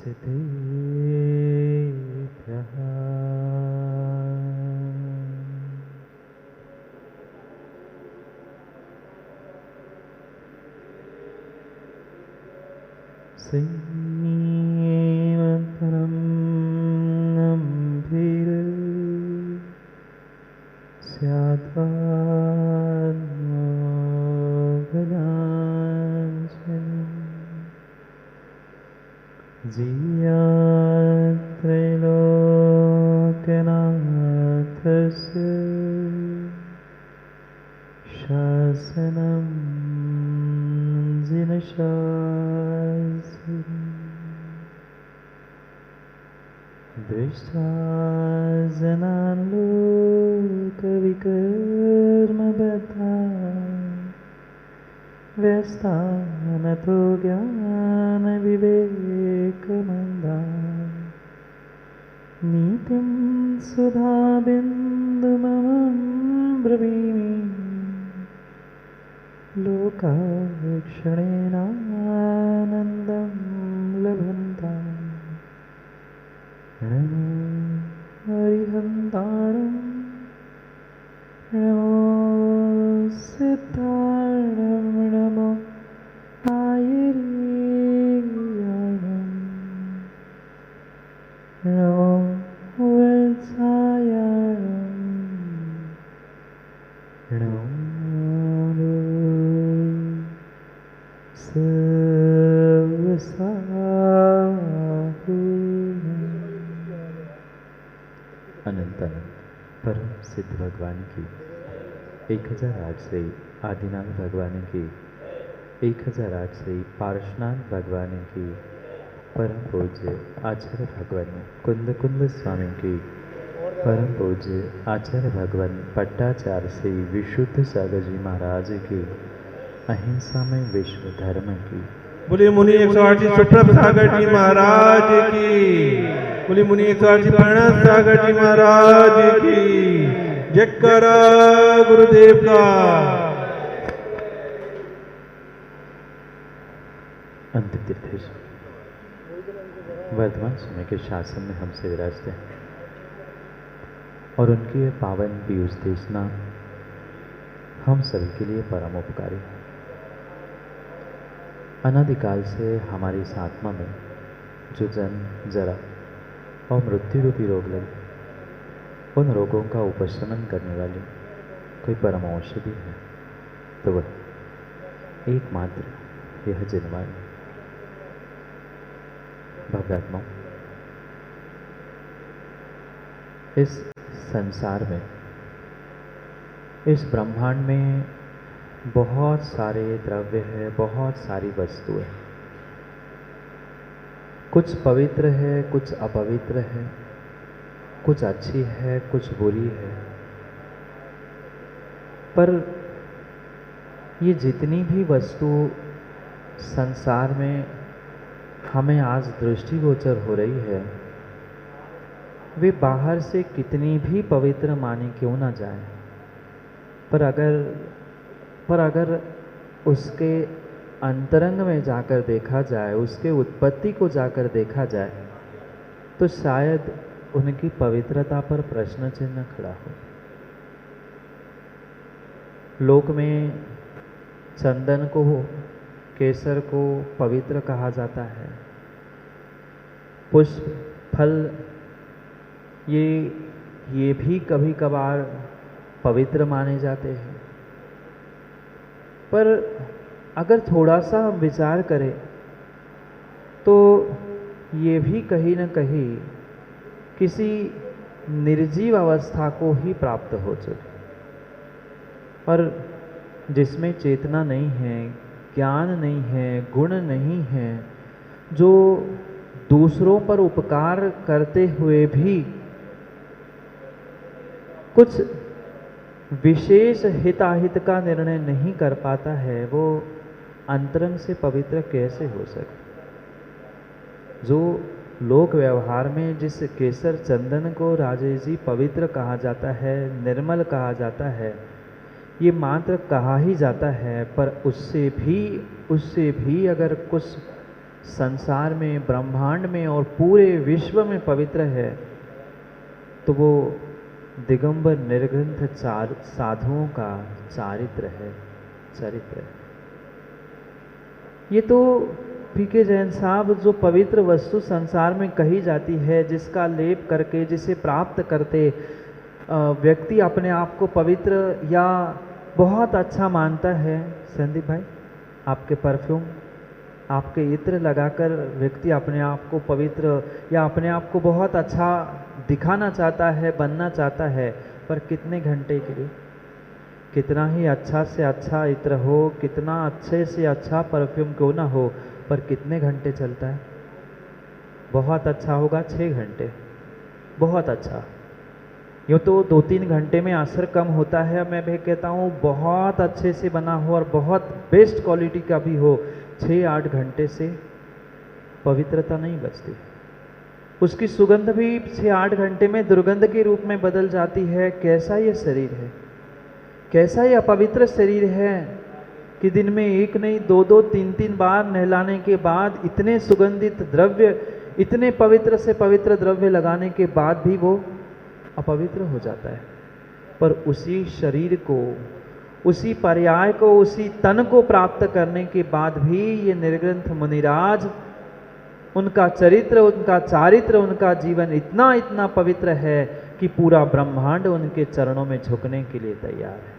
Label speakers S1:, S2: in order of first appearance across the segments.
S1: सिद्धेभ्यः श्रीमन्तरं गम्भीर त्रैलोक्यनाथस्य शासनं जिनशासनं दृष्ट्वा जनान् लोकविकर्मबद्धा व्यस्तानतो ज्ञानविवेकमन्दा नीतिं सुधाबिन्दुममं ब्रवीमि लोकाक्षणेनानन्दं लभन्ता नमो हरिहन्ताणं नमो सिद्धाणं नमो आयर्याणं नमो वत्सायाणं नमो अनंत अनंत परम सिद्ध भगवान की 1008 से आदिनाथ भगवान की 1008 से पार्श्वनाथ भगवान की परम पूज्य आचार्य भगवान कुंद कुंद स्वामी की परम पूज्य आचार्य भगवान पट्टाचार्य श्री विशुद्ध सागर जी महाराज की अहिंसा में विश्व धर्म की
S2: बोले मुनि 108 सुप्रभ सागर जी महाराज की। बोले मुनि 108 प्रणव सागर जी महाराज की। जयकारा गुरुदेव का।
S1: अंत तीर्थेश वर्तमान समय के शासन में हमसे विराजते हैं और उनकी ये पावन पीयूष देशना हम सभी के लिए परम उपकारी है। अनादिकाल से हमारी इस आत्मा में जो जन्म जरा और मृत्यु रूपी रोग लगे, उन रोगों का उपशमन करने वाली कोई परम औषधि है तो वह एकमात्र यह जिनवान भव्यात्मा इस संसार में, इस ब्रह्मांड में बहुत सारे द्रव्य है, बहुत सारी वस्तुएं, कुछ पवित्र है, कुछ अपवित्र है, कुछ अच्छी है, कुछ बुरी है। पर ये जितनी भी वस्तु संसार में हमें आज दृष्टिगोचर हो रही है, वे बाहर से कितनी भी पवित्र मानी क्यों ना जाए, पर अगर उसके अंतरंग में जाकर देखा जाए, उसके उत्पत्ति को जाकर देखा जाए, तो शायद उनकी पवित्रता पर प्रश्न चिन्ह खड़ा हो। लोक में चंदन को, केसर को पवित्र कहा जाता है। पुष्प, फल ये भी कभी कभार पवित्र माने जाते हैं। पर अगर थोड़ा सा हम विचार करें तो ये भी कहीं न कहीं किसी निर्जीव अवस्था को ही प्राप्त हो चुके, और जिसमें चेतना नहीं है, ज्ञान नहीं है, गुण नहीं है, जो दूसरों पर उपकार करते हुए भी कुछ विशेष हिताहित का निर्णय नहीं कर पाता है, वो अंतरंग से पवित्र कैसे हो सकता? जो लोक व्यवहार में जिस केसर चंदन को राजेश जी पवित्र कहा जाता है, निर्मल कहा जाता है, ये मात्र कहा ही जाता है, पर उससे भी अगर कुछ संसार में, ब्रह्मांड में और पूरे विश्व में पवित्र है, तो वो दिगंबर निर्ग्रंथ साधुओं का चरित्र है। ये तो पीके जैन साहब, जो पवित्र वस्तु संसार में कही जाती है, जिसका लेप करके, जिसे प्राप्त करते व्यक्ति अपने आप को पवित्र या बहुत अच्छा मानता है। संदीप भाई, आपके परफ्यूम, आपके इत्र लगाकर व्यक्ति अपने आप को पवित्र या अपने आप को बहुत अच्छा दिखाना चाहता है, बनना चाहता है, पर कितने घंटे के लिए? कितना ही अच्छा से अच्छा इत्र हो, कितना अच्छे से अच्छा परफ्यूम क्यों ना हो, पर कितने घंटे चलता है? बहुत अच्छा होगा 6 घंटे, बहुत अच्छा। यूँ तो 2-3 घंटे में असर कम होता है। मैं भी कहता हूँ बहुत अच्छे से बना हो और बहुत बेस्ट क्वालिटी का भी हो, 6-8 घंटे से पवित्रता नहीं बचती। उसकी सुगंध भी 6-8 घंटे में दुर्गंध के रूप में बदल जाती है। कैसा ये शरीर है, कैसा ये अपवित्र शरीर है कि दिन में एक नहीं 2-2, 3-3 बार नहलाने के बाद इतने सुगंधित द्रव्य, इतने पवित्र से पवित्र द्रव्य लगाने के बाद भी वो अपवित्र हो जाता है। पर उसी शरीर को, उसी पर्याय को, उसी तन को प्राप्त करने के बाद भी ये निर्ग्रंथ मुनिराज, उनका चरित्र, उनका चारित्र, उनका जीवन इतना इतना पवित्र है कि पूरा ब्रह्मांड उनके चरणों में झुकने के लिए तैयार है।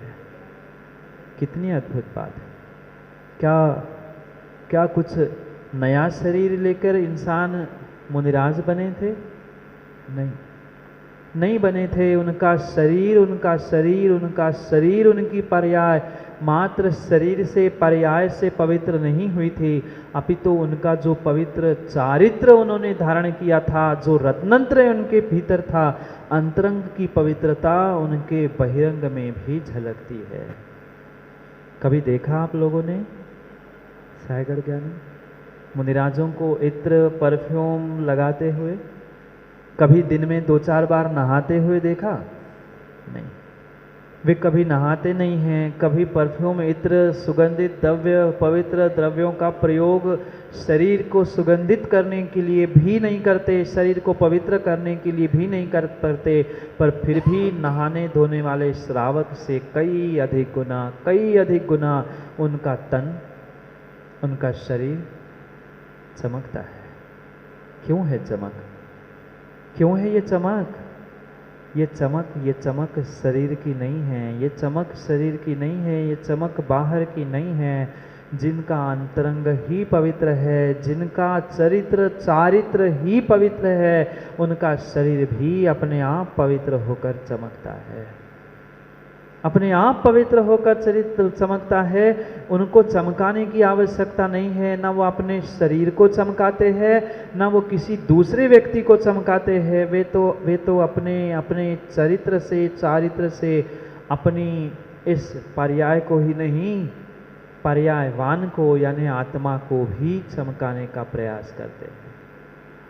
S1: कितनी अद्भुत बात है। क्या कुछ नया शरीर लेकर इंसान मुनिराज बने थे? नहीं बने थे। उनका शरीर उनकी पर्याय मात्र शरीर से, पर्याय से पवित्र नहीं हुई थी, अपितु उनका जो पवित्र चारित्र उन्होंने धारण किया था, जो रत्नंत्र उनके भीतर था, अंतरंग की पवित्रता उनके बहिरंग में भी झलकती है। कभी देखा आप लोगों ने सायगढ़ ज्ञानी मुनिराजों को इत्र, परफ्यूम लगाते हुए? कभी दिन में 2-4 बार नहाते हुए देखा? नहीं, वे कभी नहाते नहीं हैं। कभी परफ्यूम, इत्र, सुगंधित द्रव्य, पवित्र द्रव्यों का प्रयोग शरीर को सुगंधित करने के लिए भी नहीं करते, शरीर को पवित्र करने के लिए भी नहीं करते, पर फिर भी नहाने धोने वाले श्रावक से कई अधिक गुना उनका तन, उनका शरीर चमकता है। क्यों है चमक? क्यों है ये चमक? ये चमक शरीर की नहीं है, ये चमक शरीर की नहीं है, ये चमक बाहर की नहीं है। जिनका अंतरंग ही पवित्र है, जिनका चारित्र ही पवित्र है, उनका शरीर भी अपने आप पवित्र होकर चमकता है, अपने आप पवित्र होकर चरित्र चमकता है। उनको चमकाने की आवश्यकता नहीं है, ना वो अपने शरीर को चमकाते हैं, ना वो किसी दूसरे व्यक्ति को चमकाते हैं। वे तो अपने चरित्र से, चारित्र से अपनी इस पर्याय को ही नहीं, पर्यायवान को यानी आत्मा को भी चमकाने का प्रयास करते हैं।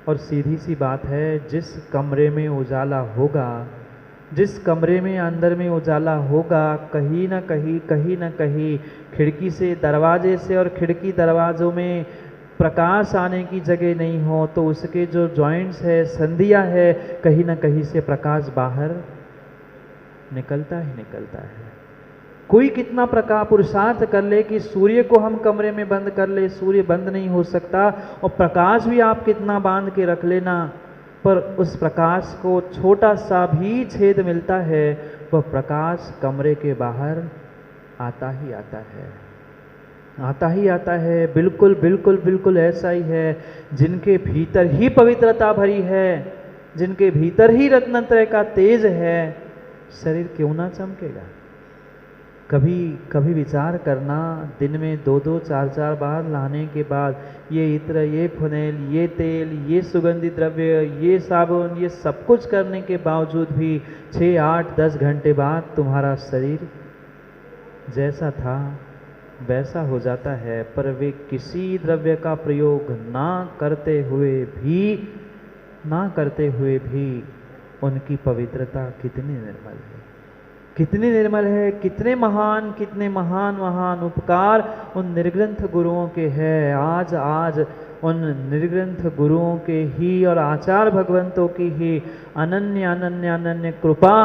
S1: और सीधी सी बात है, जिस कमरे में उजाला होगा, जिस कमरे में अंदर में उजाला होगा, कहीं ना कहीं खिड़की से, दरवाजे से और खिड़की दरवाज़ों में प्रकाश आने की जगह नहीं हो, तो उसके जो जॉइंट्स है, संधियाँ है, कहीं ना कहीं से प्रकाश बाहर निकलता है। कोई कितना पुरुषार्थ कर ले कि सूर्य को हम कमरे में बंद कर ले, सूर्य बंद नहीं हो सकता। और प्रकाश भी आप कितना बांध के रख लेना, पर उस प्रकाश को छोटा सा भी छेद मिलता है, वह प्रकाश कमरे के बाहर आता ही आता है। बिल्कुल ऐसा ही है। जिनके भीतर ही पवित्रता भरी है, जिनके भीतर ही रत्नत्रय का तेज है, शरीर क्यों ना चमकेगा? कभी विचार करना, दिन में 2-2, 4-4 बार नहाने के बाद ये इत्र, ये फुनेल, ये तेल, ये सुगंधित द्रव्य, ये साबुन, ये सब कुछ करने के बावजूद भी 6, 8, 10 घंटे बाद तुम्हारा शरीर जैसा था वैसा हो जाता है। पर वे किसी द्रव्य का प्रयोग ना करते हुए भी उनकी पवित्रता कितनी निर्मल है। कितने महान उपकार उन निर्ग्रंथ गुरुओं के हैं। आज उन निर्ग्रंथ गुरुओं के ही और आचार्य भगवंतों की ही अनन्य अनन्य अनन्य कृपा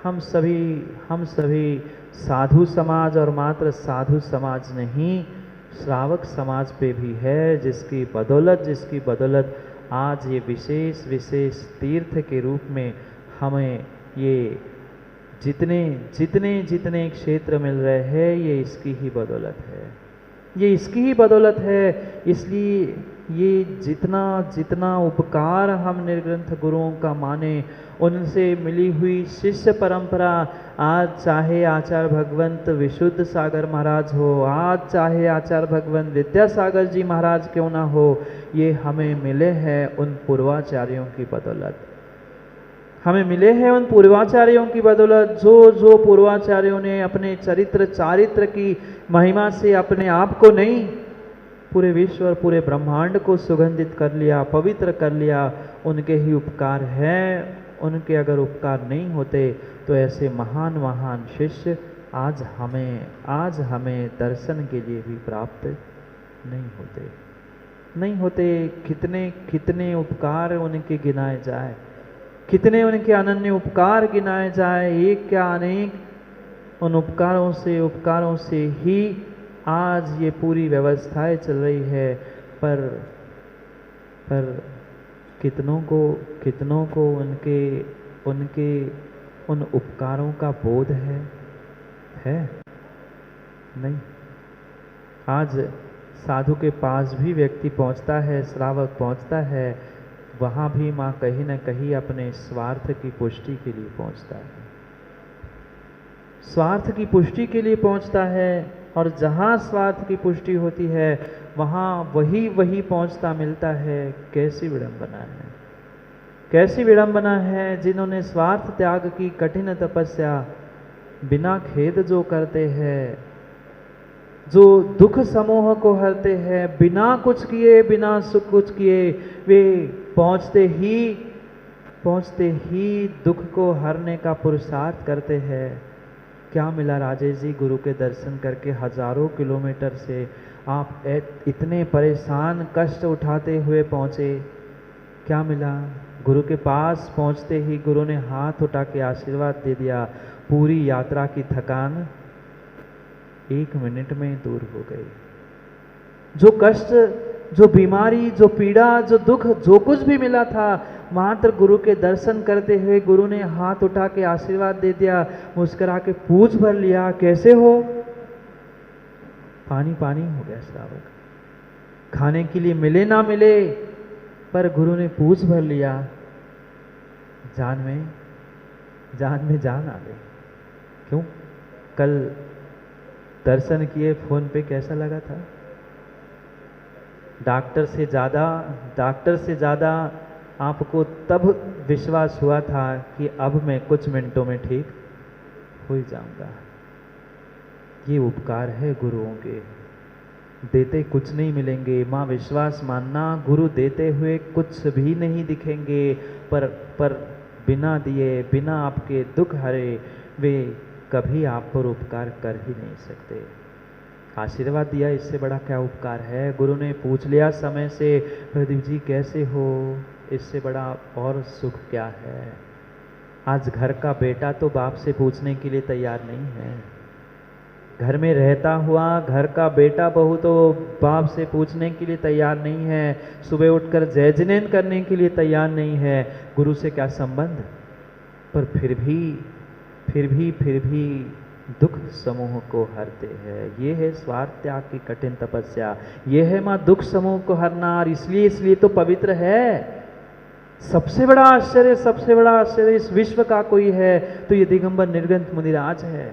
S1: हम सभी साधु समाज और मात्र साधु समाज नहीं, श्रावक समाज पे भी है, जिसकी बदौलत आज ये विशेष विशेष तीर्थ के रूप में हमें ये जितने क्षेत्र मिल रहे हैं, ये इसकी ही बदौलत है। इसलिए ये जितना उपकार हम निर्ग्रंथ गुरुओं का माने, उनसे मिली हुई शिष्य परंपरा, आज चाहे आचार्य भगवंत विशुद्ध सागर महाराज हो, आज चाहे आचार्य भगवंत विद्यासागर जी महाराज क्यों ना हो, ये हमें मिले हैं उन पूर्वाचार्यों की बदौलत। जो पूर्वाचार्यों ने अपने चारित्र की महिमा से अपने आप को नहीं, पूरे विश्व और पूरे ब्रह्मांड को सुगंधित कर लिया, पवित्र कर लिया, उनके ही उपकार हैं। उनके अगर उपकार नहीं होते तो ऐसे महान महान शिष्य आज हमें दर्शन के लिए भी प्राप्त नहीं होते। कितने उपकार उनके गिनाए जाए, कितने उनके अनन्य उपकार गिनाए जाए, एक क्या अनेक। उन उपकारों से ही आज ये पूरी व्यवस्थाएं चल रही है। पर कितनों को उनके उन उपकारों का बोध है नहीं। आज साधु के पास भी व्यक्ति पहुंचता है, श्रावक पहुंचता है, वहाँ भी माँ कहीं न कहीं अपने स्वार्थ की पुष्टि के लिए पहुंचता है। और जहाँ स्वार्थ की पुष्टि होती है वहाँ वही पहुंचता मिलता है। कैसी विडंबना है जिन्होंने स्वार्थ त्याग की कठिन तपस्या बिना खेद जो करते हैं, जो दुख समूह को हरते हैं, बिना कुछ किए वे पहुंचते ही दुख को हरने का पुरुषार्थ करते हैं। क्या मिला राजेश जी, गुरु के दर्शन करके हजारों किलोमीटर से आप इतने परेशान कष्ट उठाते हुए पहुँचे, क्या मिला? गुरु के पास पहुँचते ही गुरु ने हाथ उठा के आशीर्वाद दे दिया। पूरी यात्रा की थकान 1 मिनट में दूर हो गई। जो कष्ट, जो बीमारी, जो पीड़ा, जो दुख, जो कुछ भी मिला था, मात्र गुरु के दर्शन करते हुए गुरु ने हाथ उठा के आशीर्वाद दे दिया, मुस्कुरा के पूछ भर लिया, कैसे हो? पानी हो गया श्रावक। खाने के लिए मिले ना मिले, पर गुरु ने पूछ भर लिया, जान में जान आ गई। क्यों? कल दर्शन किए, फोन पे कैसा लगा था? डॉक्टर से ज़्यादा आपको तब विश्वास हुआ था कि अब मैं कुछ मिनटों में ठीक हो ही जाऊंगा। ये उपकार है गुरुओं के। देते कुछ नहीं मिलेंगे, माँ विश्वास मानना, गुरु देते हुए कुछ भी नहीं दिखेंगे, पर बिना दिए, बिना आपके दुख हरे, वे कभी आप पर उपकार कर ही नहीं सकते। आशीर्वाद दिया, इससे बड़ा क्या उपकार है? गुरु ने पूछ लिया समय से, प्रदीप जी कैसे हो, इससे बड़ा और सुख क्या है? आज घर का बेटा तो बाप से पूछने के लिए तैयार नहीं है। घर में रहता हुआ घर का बेटा बहू तो बाप से पूछने के लिए तैयार नहीं है, सुबह उठकर जय जिनेन करने के लिए तैयार नहीं है। गुरु से क्या संबंध? पर फिर भी दुख समूह को हरते हैं। ये है स्वार्थ त्याग की कठिन तपस्या, ये है माँ दुख समूह को हरना। और इसलिए तो पवित्र है। सबसे बड़ा आश्चर्य इस विश्व का कोई है तो ये दिगंबर निर्ग्रंथ मुनिराज है।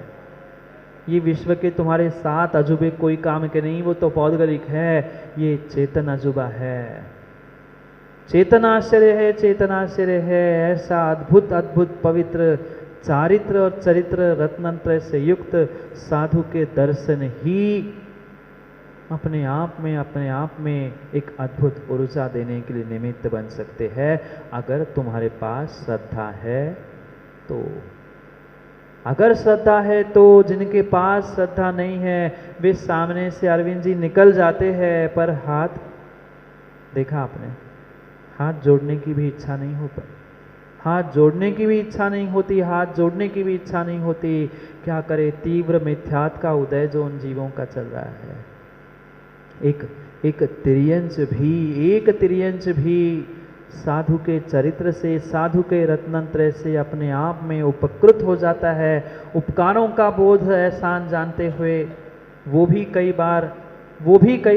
S1: ये विश्व के तुम्हारे 7 अजूबे कोई काम के नहीं, वो तो पौद्गलिक है। ये चेतन अजूबा है, चेतन आश्चर्य है। ऐसा अद्भुत पवित्र चारित्र और चरित्र रत्नत्रय से युक्त साधु के दर्शन ही अपने आप में एक अद्भुत ऊर्जा देने के लिए निमित्त बन सकते हैं, अगर तुम्हारे पास श्रद्धा है तो। अगर श्रद्धा है तो। जिनके पास श्रद्धा नहीं है वे सामने से अरविंद जी निकल जाते हैं, पर देखा आपने, हाथ जोड़ने की भी इच्छा नहीं हो पाती, हाथ जोड़ने की भी इच्छा नहीं होती, हाथ जोड़ने की भी इच्छा नहीं होती। क्या करे, तीव्र मिथ्यात्व का उदय जो उन जीवों का चल रहा है। एक तिर्यंच भी साधु के चरित्र से, साधु के रत्नत्रय से अपने आप में उपकृत हो जाता है। उपकारों का बोध एहसान जानते हुए वो भी कई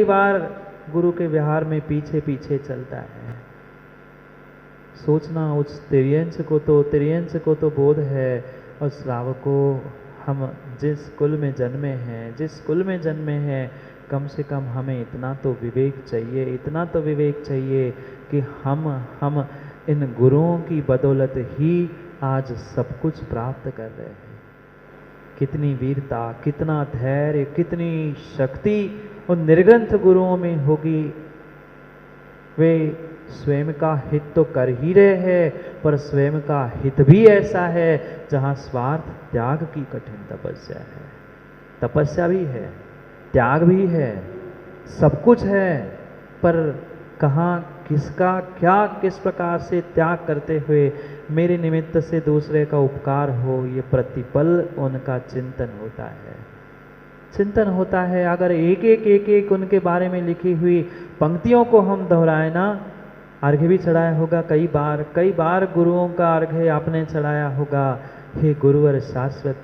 S1: बार गुरु के व्यवहार में पीछे पीछे चलता है। सोचना, उस तिर्यंच को तो बोध है, और श्रावकों, हम जिस कुल में जन्मे हैं, कम से कम हमें इतना तो विवेक चाहिए कि हम इन गुरुओं की बदौलत ही आज सब कुछ प्राप्त कर रहे हैं। कितनी वीरता, कितना धैर्य, कितनी शक्ति उन निर्ग्रंथ गुरुओं में होगी। वे स्वयं का हित तो कर ही रहे हैं, पर स्वयं का हित भी ऐसा है जहाँ स्वार्थ त्याग की कठिन तपस्या है। तपस्या भी है, त्याग भी है, सब कुछ है, पर कहाँ, किसका, क्या, किस प्रकार से त्याग करते हुए मेरे निमित्त से दूसरे का उपकार हो, ये प्रतिपल उनका चिंतन होता है। अगर एक उनके बारे में लिखी हुई पंक्तियों को हम दोहराए ना, अर्घ्य भी चढ़ाया होगा कई बार गुरुओं का अर्घ्य आपने चढ़ाया होगा। हे गुरुवर शाश्वत,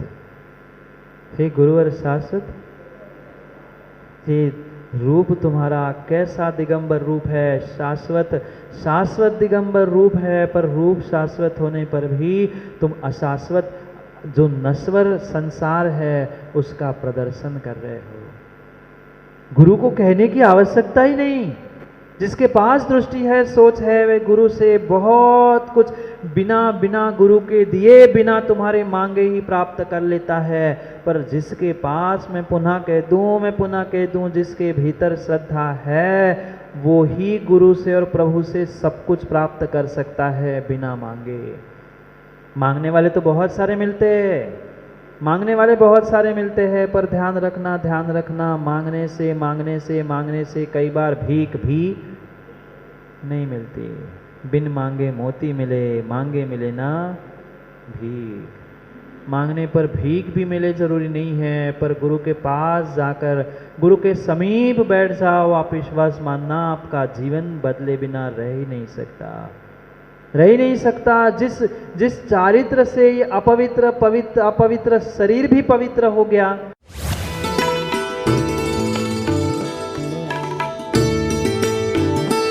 S1: हे रूप तुम्हारा कैसा दिगंबर रूप है, शाश्वत दिगंबर रूप है, पर रूप शाश्वत होने पर भी तुम अशाश्वत जो नश्वर संसार है उसका प्रदर्शन कर रहे हो। गुरु को कहने की आवश्यकता ही नहीं, जिसके पास दृष्टि है, सोच है, वे गुरु से बहुत कुछ बिना गुरु के दिए बिना तुम्हारे मांगे ही प्राप्त कर लेता है। पर जिसके पास, मैं पुनः कह दूं, जिसके भीतर श्रद्धा है वो ही गुरु से और प्रभु से सब कुछ प्राप्त कर सकता है बिना मांगे। मांगने वाले तो बहुत सारे मिलते हैं, पर ध्यान रखना, मांगने से कई बार भीख भी नहीं मिलती। बिन मांगे मोती मिले, मांगे मिले ना भीख। मांगने पर भीख भी मिले जरूरी नहीं है, पर गुरु के पास जाकर, गुरु के समीप बैठ जाओ, आप विश्वास मानना, आपका जीवन बदले बिना रह ही नहीं सकता। जिस चारित्र से ये अपवित्र शरीर भी पवित्र हो गया,